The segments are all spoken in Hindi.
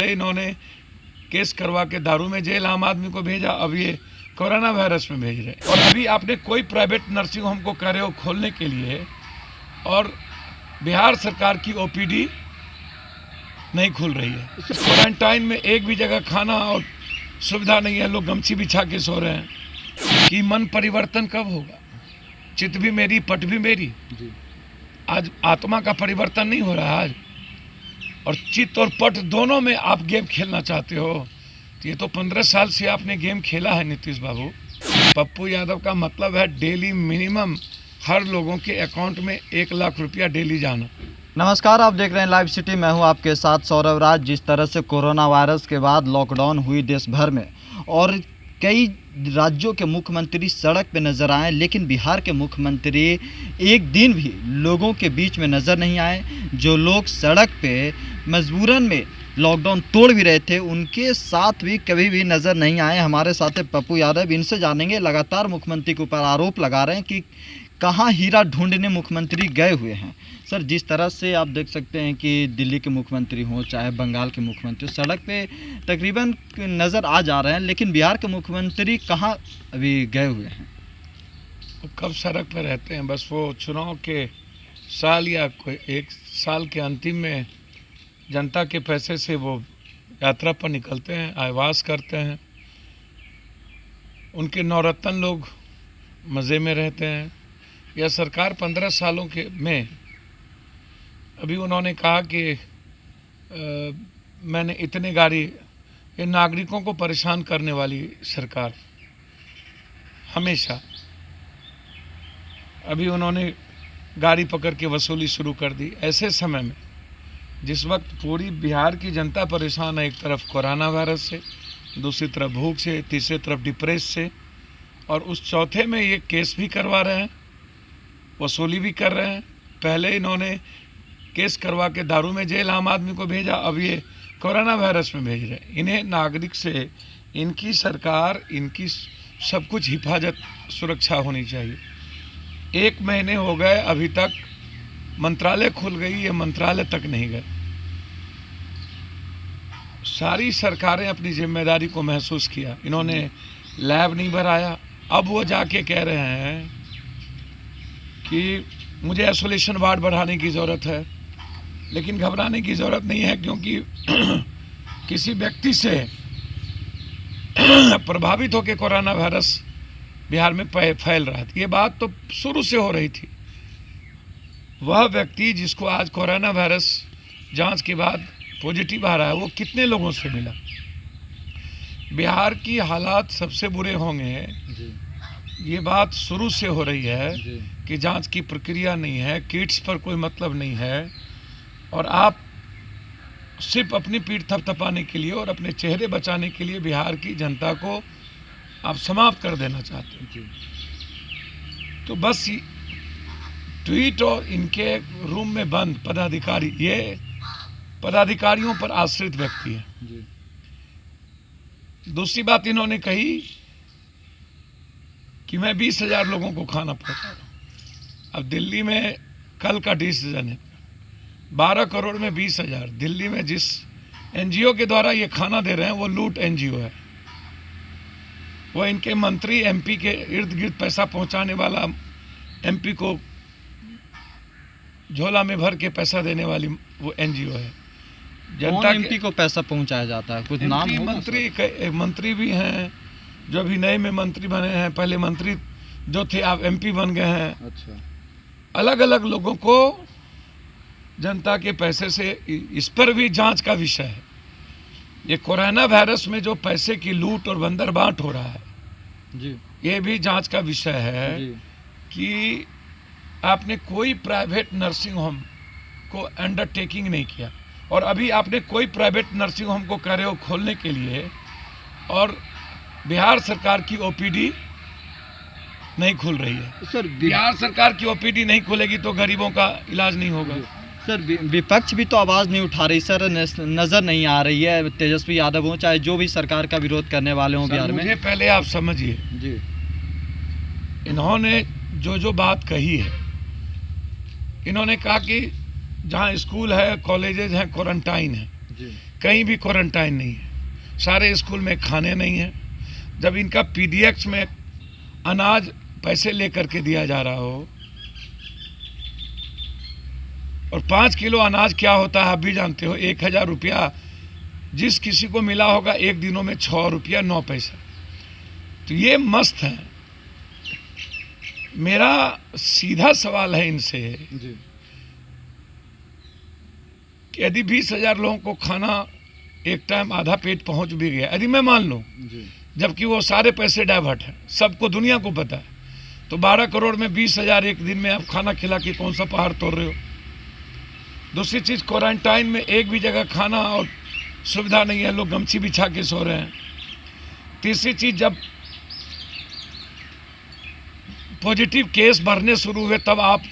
पहले इन्होंने केस करवा के दारू में जेल आम आदमी को भेजा, अब ये कोरोना वायरस में भेज रहे हैं। और अभी आपने कोई प्राइवेट नर्सिंग होम को कह रहे हो खोलने के लिए, और बिहार सरकार की ओपीडी नहीं खुल रही है। क्वारंटाइन में एक भी जगह खाना और सुविधा नहीं है, लोग गमछी बिछा के सो रहे हैं। कि मन परिवर्तन कब होगा? चित भी मेरी पट भी मेरी जी। आज आत्मा का परिवर्तन नहीं हो रहा आज, और चित और पट दोनों में आप गेम खेलना चाहते हो। तो ये तो 15 साल से आपने गेम खेला है नीतीश बाबू। पप्पू यादव का मतलब है डेली मिनिमम हर लोगों के अकाउंट में 1 लाख रुपया डेली जाना। नमस्कार, आप देख रहे हैं लाइव सिटी। मैं हूं आपके साथ सौरभ राज। जिस तरह से कोरोना वायरस के बाद लॉकडाउन हुई देश भर में और कई राज्यों के मुख्यमंत्री सड़क पे नज़र आए, लेकिन बिहार के मुख्यमंत्री एक दिन भी लोगों के बीच में नज़र नहीं आए। जो लोग सड़क पे मजबूरन में लॉकडाउन तोड़ भी रहे थे, उनके साथ भी कभी भी नज़र नहीं आए। हमारे साथ है पप्पू यादव, इनसे जानेंगे। लगातार मुख्यमंत्री के ऊपर आरोप लगा रहे हैं कि कहाँ हीरा ढूंढने मुख्यमंत्री गए हुए हैं। सर, जिस तरह से आप देख सकते हैं कि दिल्ली के मुख्यमंत्री हों चाहे बंगाल के मुख्यमंत्री, सड़क पे तकरीबन नज़र आ जा रहे हैं, लेकिन बिहार के मुख्यमंत्री कहाँ अभी गए हुए हैं? वो कब सड़क पर रहते हैं? बस वो चुनाव के साल या कोई एक साल के अंतिम में जनता के पैसे से वो यात्रा पर निकलते हैं, आवास करते हैं। उनके नौरत्न लोग मज़े में रहते हैं। यह सरकार 15 सालों के में अभी उन्होंने कहा कि मैंने इतने गाड़ी, ये नागरिकों को परेशान करने वाली सरकार हमेशा। अभी उन्होंने गाड़ी पकड़ के वसूली शुरू कर दी ऐसे समय में जिस वक्त पूरी बिहार की जनता परेशान है। एक तरफ कोरोना वायरस से, दूसरी तरफ भूख से, तीसरी तरफ डिप्रेस से, और उस चौथे में ये केस भी करवा रहे हैं, वसूली भी कर रहे हैं। पहले इन्होंने केस करवा के दारू में जेल आम आदमी को भेजा, अब ये कोरोना वायरस में भेज रहे हैं। इन्हें नागरिक से, इनकी सरकार, इनकी सब कुछ हिफाजत सुरक्षा होनी चाहिए। 1 महीने हो गए, अभी तक मंत्रालय खुल गई, ये मंत्रालय तक नहीं गए। सारी सरकारें अपनी जिम्मेदारी को महसूस किया, इन्होंने लैब नहीं भराया। अब वो जाके कह रहे हैं कि मुझे आइसोलेशन वार्ड बढ़ाने की ज़रूरत है, लेकिन घबराने की ज़रूरत नहीं है, क्योंकि किसी व्यक्ति से प्रभावित होकर कोरोना वायरस बिहार में फैल रहा था। ये बात तो शुरू से हो रही थी। वह व्यक्ति जिसको आज कोरोना वायरस जांच के बाद पॉजिटिव आ रहा है, वो कितने लोगों से मिला? बिहार की हालात सबसे बुरे होंगे जी। ये बात शुरू से हो रही है जी। कि जांच की प्रक्रिया नहीं है, किट्स पर कोई मतलब नहीं है, और आप सिर्फ अपनी पीठ थपथपाने के लिए और अपने चेहरे बचाने के लिए बिहार की जनता को आप समाप्त कर देना चाहते हैं जी। तो बस ट्वीट और इनके रूम में बंद पदाधिकारी, ये पदाधिकारियों पर आश्रित व्यक्ति है जी। दूसरी बात इन्होंने कही कि मैं 20,000 लोगों को खाना पहुंचा रहा हूं। अब दिल्ली में कल का डिसीजन है 12 करोड़ में 20,000। दिल्ली में जिस एनजीओ के द्वारा ये खाना दे रहे हैं वो लूट एनजीओ है। वो इनके मंत्री एमपी के इर्द गिर्द पैसा पहुंचाने वाला, एमपी को झोला में भर के पैसा देने वाली वो एनजीओ है। जनता एमपी को पैसा पहुंचाया जाता है, कुछ नाम होगा? मंत्री भी हैं जो अभी नए में मंत्री बने हैं, पहले मंत्री जो थे आप एमपी बन गए हैं। अच्छा। अलग अलग लोगों को जनता के पैसे से, इस पर भी जांच का विषय है। ये कोरोना वायरस में जो पैसे की लूट और बंदर बांट हो रहा है जी, ये भी जांच का विषय है जी। कि आपने कोई प्राइवेट नर्सिंग होम को अंडरटेकिंग नहीं किया, और अभी आपने कोई प्राइवेट नर्सिंग होम को कह रहे हो खोलने के लिए, और बिहार सरकार की ओपीडी नहीं खुल रही है। सर, बिहार सरकार की ओपीडी नहीं खुलेगी तो गरीबों का इलाज नहीं होगा। सर, विपक्ष भी तो आवाज़ नहीं उठा रही सर, नज़र नहीं आ रही है। तेजस्वी यादव हो चाहे जो भी सरकार का विरोध करने वाले हों बिहार में। मुझे पहले आप समझिए जी, इन्होंने जो बात कही है, इन्होंने कहा कि जहाँ स्कूल है, कॉलेजेज हैं, क्वारंटाइन है। कहीं भी क्वारंटाइन नहीं है, सारे स्कूल में खाने नहीं है। जब इनका पीडीएक्स में अनाज पैसे लेकर के दिया जा रहा हो, और 5 किलो अनाज क्या होता है आप भी जानते हो, 1000 रुपया जिस किसी को मिला होगा एक दिनों में 6 रुपया 9 पैसा। तो ये मस्त है। मेरा सीधा सवाल है इनसे जी कि यदि 20,000 लोगों को खाना एक टाइम आधा पेट पहुंच भी गया, यदि मैं मान लूं, जी जबकि वो सारे पैसे डाइवर्ट हैं, सबको दुनिया को पता है, तो 12 करोड़ में 20,000 एक दिन में आप खाना खिला के कौन सा पहाड़ तोड़ रहे हो। दूसरी चीज़, क्वारंटाइन में एक भी जगह खाना और सुविधा नहीं है, लोग गमछी बिछा के सो रहे हैं। तीसरी चीज़, जब पॉजिटिव केस बढ़ने शुरू हुए तब आप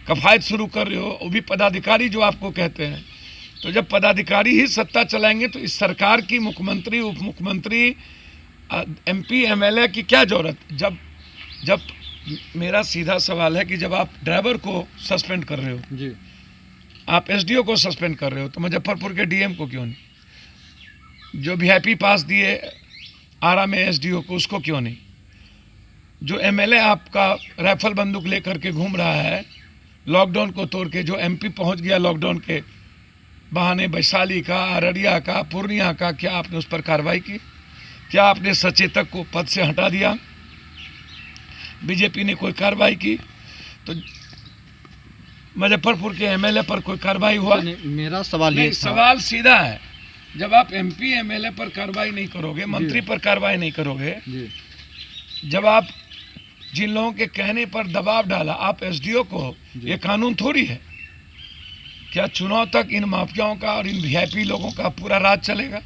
कफायत शुरू कर रहे हो, वो भी पदाधिकारी जो आपको कहते हैं। तो जब पदाधिकारी ही सत्ता चलाएंगे तो इस सरकार की मुख्यमंत्री, उप मुख्यमंत्री, एमपी, एमएलए की क्या जरूरत। जब मेरा सीधा सवाल है कि जब आप ड्राइवर को सस्पेंड कर रहे हो, जी आप एसडीओ को सस्पेंड कर रहे हो, तो मुजफ्फरपुर के डीएम को क्यों नहीं? जो वीआईपी पास दिए आरा में एसडीओ को, उसको क्यों नहीं? जो एमएलए आपका राइफल बंदूक लेकर के घूम रहा है लॉकडाउन को तोड़ के, जो एमपी पहुंच गया लॉकडाउन के बहाने, वैशाली का, अररिया का, पूर्णिया का, क्या आपने उस पर कार्रवाई की? क्या आपने सचेतक को पद से हटा दिया? बीजेपी ने कोई कार्रवाई की? तो मुजफ्फरपुर के एमएलए पर कोई कार्रवाई हुआ? मेरा सवाल ये नहीं, था। सवाल सीधा है। जब आप एमपी एमएलए पर कार्रवाई नहीं करोगे, मंत्री पर कार्रवाई नहीं करोगे, जी जब आप जिन लोगों के कहने पर दबाव डाला आप एसडीओ को, ये कानून थोड़ी है। क्या चुनाव तक इन माफियाओं का और इन वीआईपी लोगों का पूरा राज चलेगा?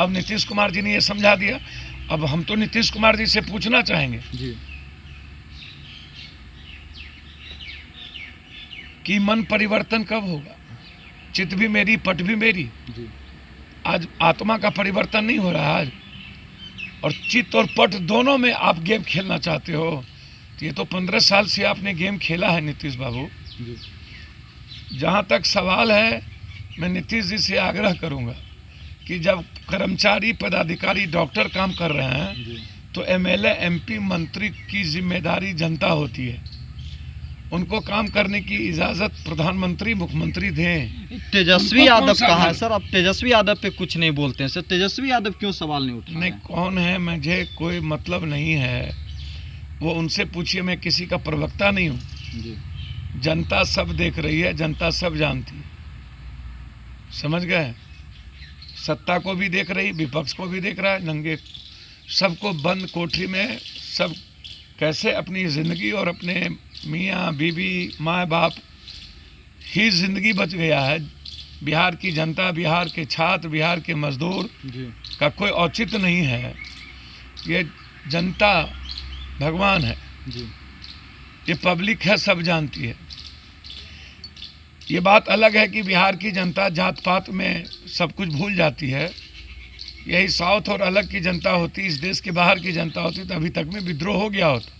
अब नीतीश कुमार जी ने ये समझा दिया। अब हम तो नीतीश कुमार जी से पूछना चाहेंगे जी कि मन परिवर्तन कब होगा? चित भी मेरी, पट भी मेरी। जी आज आत्मा का परिवर्तन नहीं हो रहा है आज, और चित्त और पट दोनों में आप गेम खेलना चाहते हो। तो ये तो 15 साल से आपने गेम खेला है नीतीश बाबू। जी जहाँ तक सवाल है, मैं नीतीश जी से आग्रह करूँगा कि जब कर्मचारी, पदाधिकारी, डॉक्टर काम कर रहे हैं, जी तो एमएलए, एमपी, मंत्री की जिम्मेदारी जनता होती है। उनको काम करने की इजाज़त प्रधानमंत्री, मुख्यमंत्री दें। तेजस्वी उनको यादव कौन सा कहाँ है घर? सर? अब तेजस्वी यादव पे कुछ नहीं बोलते हैं सर। तेजस्वी यादव क्यों सवाल नहीं उठा रहे नहीं, हैं? कौन है मुझे कोई मतलब नहीं है, वो उनसे पूछिए। मैं किसी का प्रवक्ता नहीं हूँ। जी जनता सब देख रही है, जनता सब जानती है, समझ गए? सत्ता को भी देख रही, विपक्ष को भी देख रहा है, नंगे सबको बंद कोठरी में, सब कैसे अपनी ज़िंदगी और अपने मियाँ बीवी, माँ बाप ही ज़िंदगी बच गया है। बिहार की जनता, बिहार के छात्र, बिहार के मजदूर जी का कोई औचित्य नहीं है। ये जनता भगवान है, जी ये पब्लिक है, सब जानती है। ये बात अलग है कि बिहार की जनता जात पात में सब कुछ भूल जाती है। यही साउथ और अलग की जनता होती, इस देश के बाहर की जनता होती, तो अभी तक में विद्रोह हो गया होता।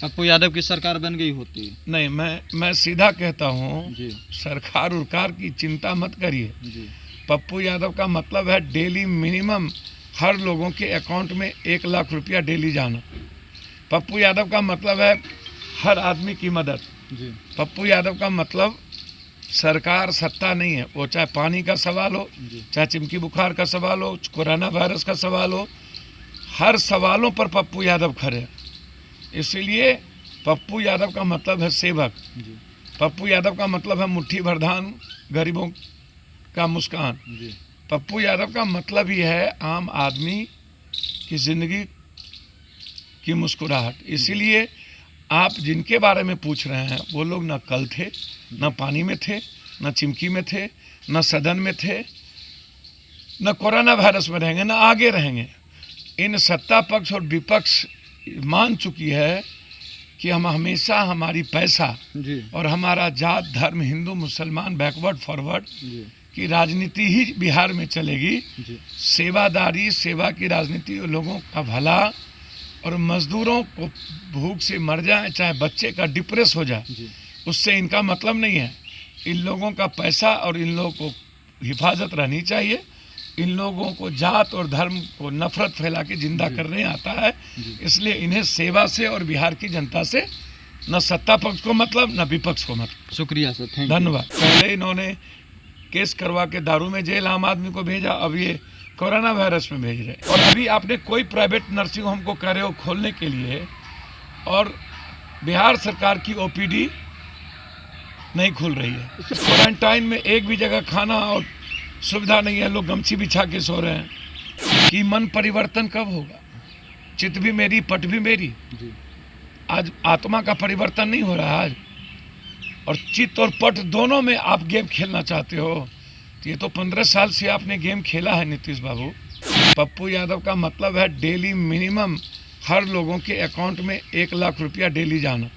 पप्पू यादव की सरकार बन गई होती। नहीं, मैं सीधा कहता हूँ, जी सरकार उरकार की चिंता मत करिए। जी पप्पू यादव का मतलब है डेली मिनिमम हर लोगों के अकाउंट में 1 लाख रुपया डेली जाना। पप्पू यादव का मतलब है हर आदमी की मदद। जी पप्पू यादव का मतलब सरकार सत्ता नहीं है, वो चाहे पानी का सवाल हो, जी चाहे चिमकी बुखार का सवाल हो, कोरोना वायरस का सवाल हो, हर सवालों पर पप्पू यादव खड़े हैं। इसीलिए पप्पू यादव का मतलब है सेवक। जी पप्पू यादव का मतलब है मुट्ठी भर धान, गरीबों का मुस्कान। जी पप्पू यादव का मतलब ही है आम आदमी की ज़िंदगी की मुस्कुराहट। इसीलिए आप जिनके बारे में पूछ रहे हैं वो लोग न कल थे, न पानी में थे, न चिमकी में थे, न सदन में थे, न कोरोना वायरस में रहेंगे, न आगे रहेंगे। इन सत्ता पक्ष और विपक्ष मान चुकी है कि हम हमेशा हमारी पैसा जी और हमारा जात धर्म, हिंदू मुसलमान, बैकवर्ड फॉरवर्ड जी की राजनीति ही बिहार में चलेगी। जी सेवादारी, सेवा की राजनीति, लोगों का भला, और मजदूरों को भूख से मर जाए, चाहे बच्चे का डिप्रेस हो जाए, जी उससे इनका मतलब नहीं है। इन लोगों का पैसा और इन लोगों को हिफाजत रहनी चाहिए, इन लोगों को जात और धर्म को नफरत फैला के जिंदा करने आता है। इसलिए इन्हें सेवा से और बिहार की जनता से न सत्ता पक्ष को मतलब न विपक्ष को मतलब। शुक्रिया सर, थैंक यू। धन्यवाद। पहले इन्होंने केस करवा के दारू में जेल आम आदमी को भेजा, अब ये कोरोना वायरस में भेज रहे। और अभी आपने कोई प्राइवेट नर्सिंग होम को कह रहे हो खोलने के लिए, और बिहार सरकार की ओपीडी नहीं खुल रही है। क्वारंटाइन में एक भी जगह खाना और सुविधा नहीं है, लोग गमछी बिछा के सो रहे हैं। कि मन परिवर्तन कब होगा? चित भी मेरी पट भी मेरी। आज आत्मा का परिवर्तन नहीं हो रहा आज, और चित्त और पट दोनों में आप गेम खेलना चाहते हो। तो ये तो 15 साल से आपने गेम खेला है नीतीश बाबू। पप्पू यादव का मतलब है डेली मिनिमम हर लोगों के अकाउंट में 1 लाख रुपया डेली जाना।